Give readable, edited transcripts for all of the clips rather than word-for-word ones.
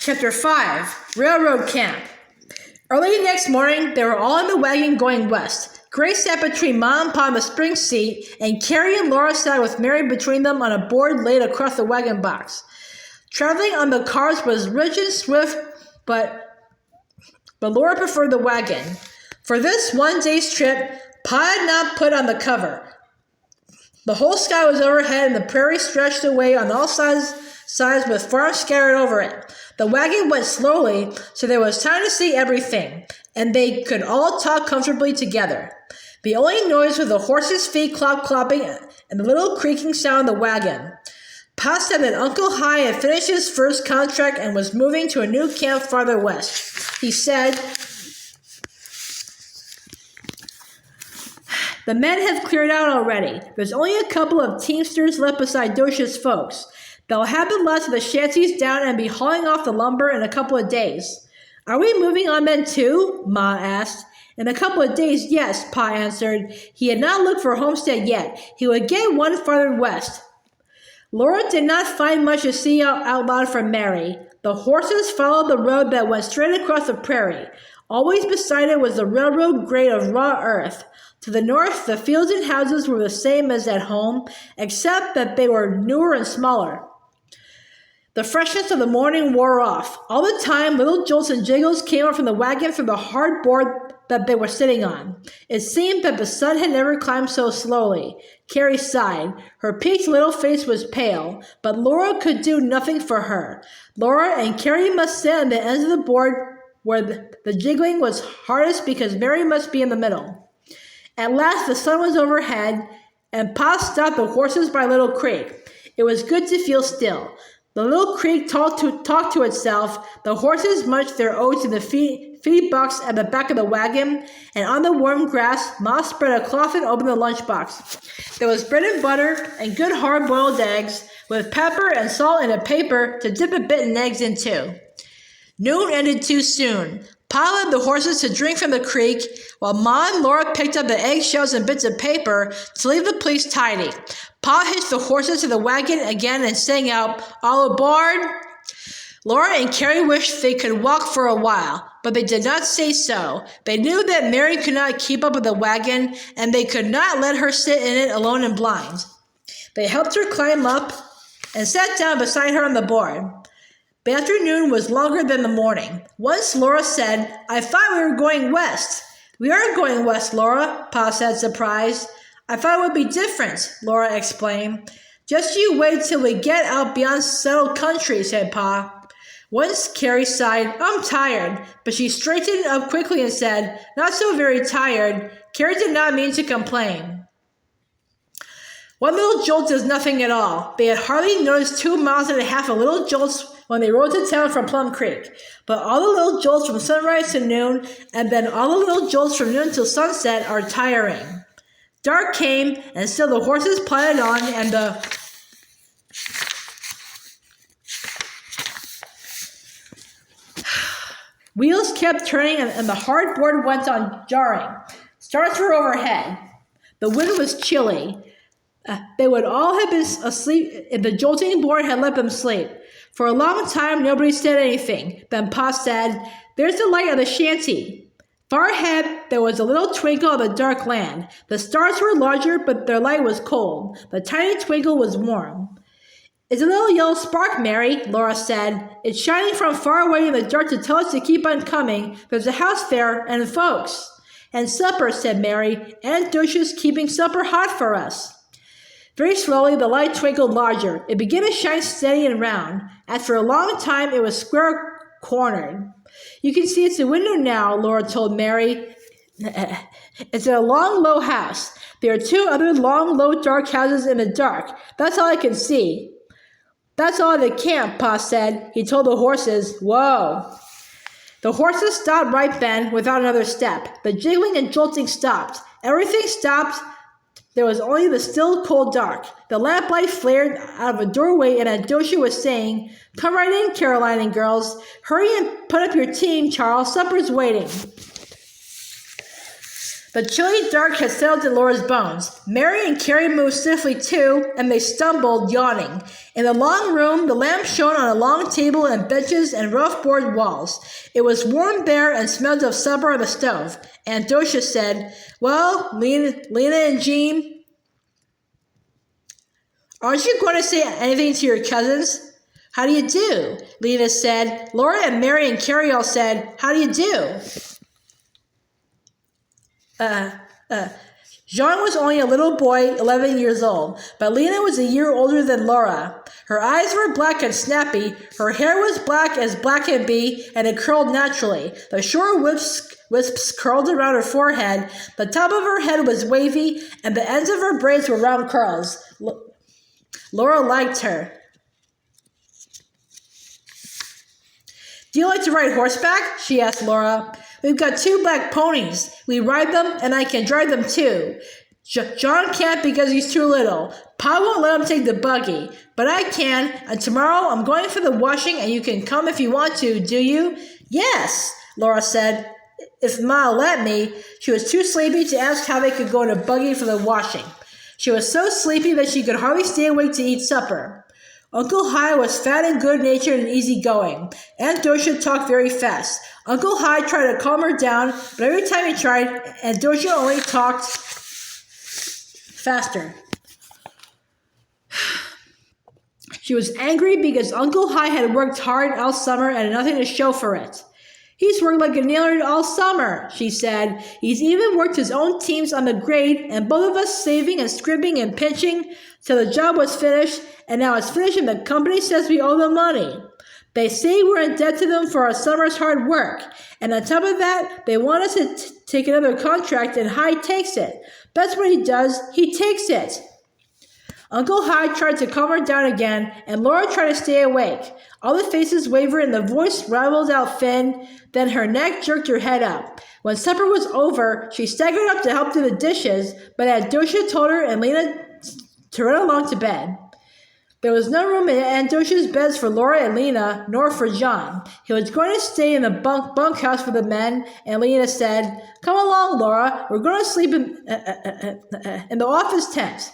Chapter 5, Railroad Camp. Early next morning, they were all in the wagon going west. Grace sat between Mom and Pa in the spring seat, and Carrie and Laura sat with Mary between them on a board laid across the wagon box. Traveling on the cars was rich and swift, but Laura preferred the wagon. For this one day's trip, Pa had not put on the cover. The whole sky was overhead, and the prairie stretched away on all sides with farms scattered over it. The wagon went slowly, so there was time to see everything, and they could all talk comfortably together. The only noise was the horses' feet clop-clopping and the little creaking sound of the wagon. Pa said that Uncle Hi had finished his first contract and was moving to a new camp farther west. He said, "The men have cleared out already. There's only a couple of teamsters left beside Dosha's folks. They'll have the last of the shanties down and be hauling off the lumber in a couple of days." "Are we moving on then too?" Ma asked. "In a couple of days, yes," Pa answered. He had not looked for a homestead yet. He would get one farther west. Laura did not find much to see out loud from Mary. The horses followed the road that went straight across the prairie. Always beside it was the railroad grade of raw earth. To the north, the fields and houses were the same as at home, except that they were newer and smaller. The freshness of the morning wore off. All the time, little jolts and jiggles came up from the wagon through the hard board that they were sitting on. It seemed that the sun had never climbed so slowly. Carrie sighed. Her peaked little face was pale, but Laura could do nothing for her. Laura and Carrie must sit on the ends of the board where the jiggling was hardest because Mary must be in the middle. At last the sun was overhead, and Pa stopped the horses by Little Creek. It was good to feel still. The little creek talked to itself. The horses munched their oats in the feed box at the back of the wagon, and on the warm grass, Ma spread a cloth and opened the lunchbox. There was bread and butter and good hard-boiled eggs, with pepper and salt in a paper to dip a bitten eggs into. Noon ended too soon. Pa led the horses to drink from the creek, while Ma and Laura picked up the eggshells and bits of paper to leave the place tidy. Pa hitched the horses to the wagon again and sang out, "All aboard!" Laura and Carrie wished they could walk for a while, but they did not say so. They knew that Mary could not keep up with the wagon, and they could not let her sit in it alone and blind. They helped her climb up and sat down beside her on the board. The afternoon was longer than the morning. Once Laura said, "I thought we were going west." "We are going west, Laura," Pa said, surprised. "I thought it would be different," Laura explained. "Just you wait till we get out beyond settled country," said Pa. Once Carrie sighed, "I'm tired," but she straightened up quickly and said, "Not so very tired." Carrie did not mean to complain. One little jolt is nothing at all. They had hardly noticed 2.5 miles of little jolts when they rode to town from Plum Creek. But all the little jolts from sunrise to noon, and then all the little jolts from noon till sunset are tiring. Dark came, and still the horses plodded on, and the wheels kept turning, and the hard board went on jarring. Stars were overhead. The wind was chilly. They would all have been asleep if the jolting board had let them sleep. For a long time, nobody said anything. Then Pa said, "There's the light of the shanty." Far ahead, there was a little twinkle of the dark land. The stars were larger, but their light was cold. The tiny twinkle was warm. "It's a little yellow spark, Mary," Laura said. "It's shining from far away in the dark to tell us to keep on coming. There's a house there, and folks." "And supper," said Mary. "Aunt Dosha's keeping supper hot for us." Very slowly, the light twinkled larger. It began to shine steady and round. After a long time, it was square-cornered. "You can see it's a window now," Laura told Mary. "It's in a long, low house. There are 2 other long, low, dark houses in the dark. That's all I can see." "That's all at the camp," Pa said. He told the horses, "Whoa." The horses stopped right then, without another step. The jiggling and jolting stopped. Everything stopped. There was only the still, cold dark. The lamplight flared out of a doorway, and Aunt Dosha was saying, "Come right in, Caroline and girls. Hurry and put up your team, Charles. Supper's waiting." The chilly dark had settled in Laura's bones. Mary and Carrie moved stiffly too, and they stumbled, yawning. In the long room, the lamp shone on a long table and benches and rough board walls. It was warm there and smelled of supper on the stove. Aunt Dosha said, "Well, Lena and Jean, aren't you going to say anything to your cousins?" "How do you do?" Lena said. Laura and Mary and Carrie all said, "How do you do?" Jean was only a little boy, 11 years old, but Lena was a year older than Laura. Her eyes were black and snappy, her hair was black as black can be, and it curled naturally. The short wisps curled around her forehead, the top of her head was wavy, and the ends of her braids were round curls. Laura liked her. "Do you like to ride horseback?" she asked Laura. "We've got 2 black ponies. We ride them, and I can drive them too. John can't because he's too little. Pa won't let him take the buggy, but I can, and tomorrow I'm going for the washing, and you can come if you want to, do you?" "Yes," Laura said, "if Ma'll let me." She was too sleepy to ask how they could go in a buggy for the washing. She was so sleepy that she could hardly stay awake to eat supper. Uncle Hi was fat and good-natured and easygoing. Aunt Dosha talked very fast. Uncle Hi tried to calm her down, but every time he tried, Aunt Dosha only talked faster. She was angry because Uncle Hi had worked hard all summer and had nothing to show for it. "He's worked like a nailer all summer," she said. "He's even worked his own teams on the grade, and both of us saving and scrimping and pinching till the job was finished, and now it's finished and the company says we owe them money. They say we're in debt to them for our summer's hard work, and on top of that, they want us to take another contract, and Hi takes it. That's what he does, he takes it." Uncle Hi tried to calm her down again, and Laura tried to stay awake. All the faces wavered and the voice raveled out thin, then her neck jerked her head up. When supper was over, she staggered up to help do the dishes, but Aunt Dosha told her and Lena to run along to bed. There was no room in Aunt Dosha's beds for Laura and Lena, nor for John. He was going to stay in the bunkhouse for the men, and Lena said, "Come along, Laura. We're going to sleep in the office tent."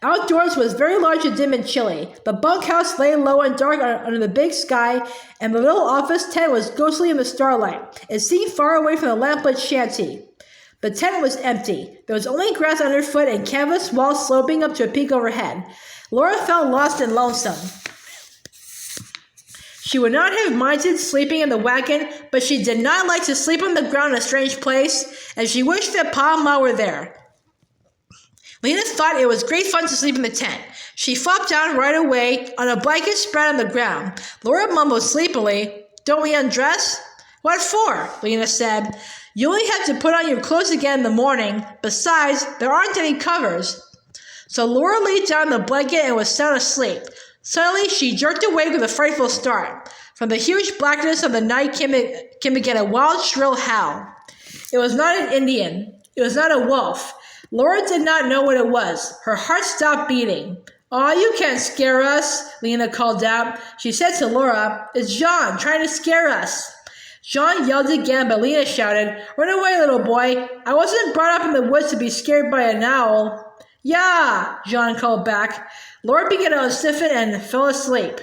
Outdoors was very large and dim and chilly. The bunkhouse lay low and dark under the big sky, and the little office tent was ghostly in the starlight. It seemed far away from the lamplit shanty. The tent was empty. There was only grass underfoot and canvas walls sloping up to a peak overhead. Laura felt lost and lonesome. She would not have minded sleeping in the wagon, but she did not like to sleep on the ground in a strange place, and she wished that Pa and Ma were there. Lena thought it was great fun to sleep in the tent. She flopped down right away on a blanket spread on the ground. Laura mumbled sleepily, "Don't we undress?" "What for?" Lena said. "You only have to put on your clothes again in the morning. Besides, there aren't any covers." So Laura lay down on the blanket and was sound asleep. Suddenly, she jerked awake with a frightful start. From the huge blackness of the night came again a wild, shrill howl. It was not an Indian. It was not a wolf. Laura did not know what it was. Her heart stopped beating. "Aw, you can't scare us," Lena called out. She said to Laura, "It's John trying to scare us." John yelled again, but Lena shouted, "Run away, little boy. I wasn't brought up in the woods to be scared by an owl." "Yeah," John called back. Laura began to stiffen and fell asleep.